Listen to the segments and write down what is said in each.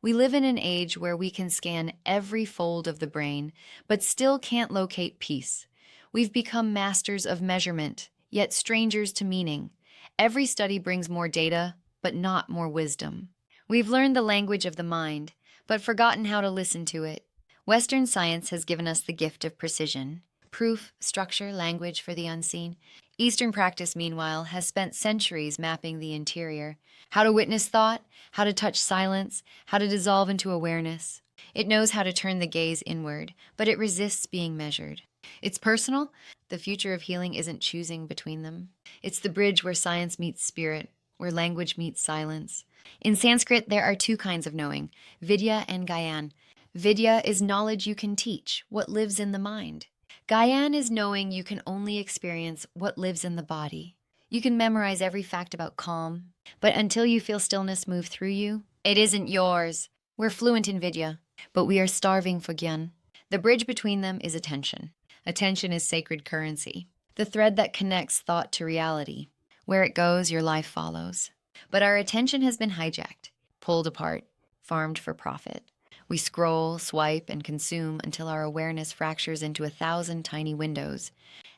We live in an age where we can scan every fold of the brain, but still can't locate peace. We've become masters of measurement, yet strangers to meaning. Every study brings more data, but not more wisdom. We've learned the language of the mind, but forgotten how to listen to it. Western science has given us the gift of precision, proof, structure, language for the unseen. Eastern practice, meanwhile, has spent centuries mapping the interior, how to witness thought, how to touch silence, how to dissolve into awareness. It knows how to turn the gaze inward, but it resists being measured. It's personal. The future of healing isn't choosing between them. It's the bridge where science meets spirit, where language meets silence. In Sanskrit, there are two kinds of knowing, Vidya and Gyan. Vidya is knowledge you can teach, what lives in the mind. Gyan is knowing you can only experience what lives in the body. You can memorize every fact about calm, but until you feel stillness move through you, it isn't yours. We're fluent in Vidya, but we are starving for Gyan. The bridge between them is attention. Attention is sacred currency, the thread that connects thought to reality. Where it goes, your life follows. But our attention has been hijacked, pulled apart, farmed for profit. We scroll, swipe, and consume until our awareness fractures into 1,000 tiny windows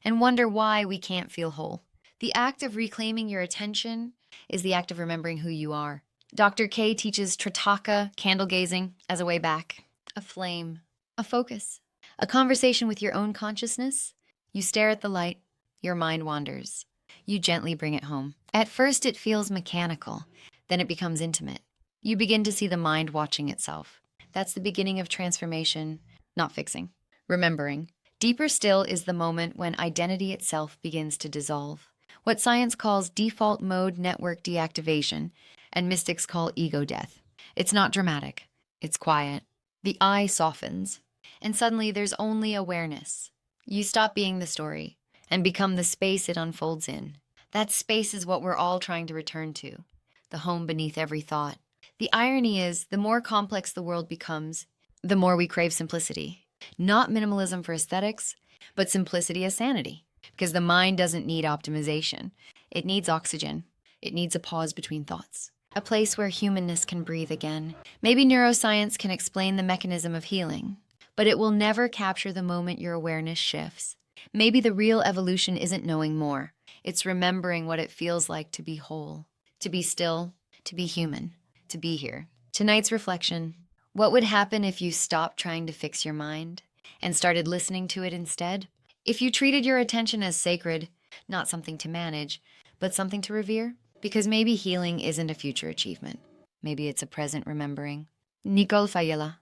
and wonder why we can't feel whole. The act of reclaiming your attention is the act of remembering who you are. Dr. K teaches Tritaka, candle gazing, as a way back, a flame, a focus, a conversation with your own consciousness. You stare at the light, your mind wanders. You gently bring it home. At first, it feels mechanical, then it becomes intimate. You begin to see the mind watching itself. That's the beginning of transformation, not fixing. Remembering. Deeper still is the moment when identity itself begins to dissolve. What science calls default mode network deactivation, and mystics call ego death. It's not dramatic. It's quiet. The eye softens, and suddenly there's only awareness. You stop being the story and become the space it unfolds in. That space is what we're all trying to return to, the home beneath every thought. The irony is, the more complex the world becomes, the more we crave simplicity. Not minimalism for aesthetics, but simplicity as sanity. Because the mind doesn't need optimization. It needs oxygen. It needs a pause between thoughts. A place where humanness can breathe again. Maybe neuroscience can explain the mechanism of healing, but it will never capture the moment your awareness shifts. Maybe the real evolution isn't knowing more. It's remembering what it feels like to be whole, to be still, to be human, to be here. Tonight's reflection: what would happen if you stopped trying to fix your mind and started listening to it instead? If you treated your attention as sacred, not something to manage, but something to revere? Because maybe healing isn't a future achievement. Maybe it's a present remembering. Nic Fai Vlogcast.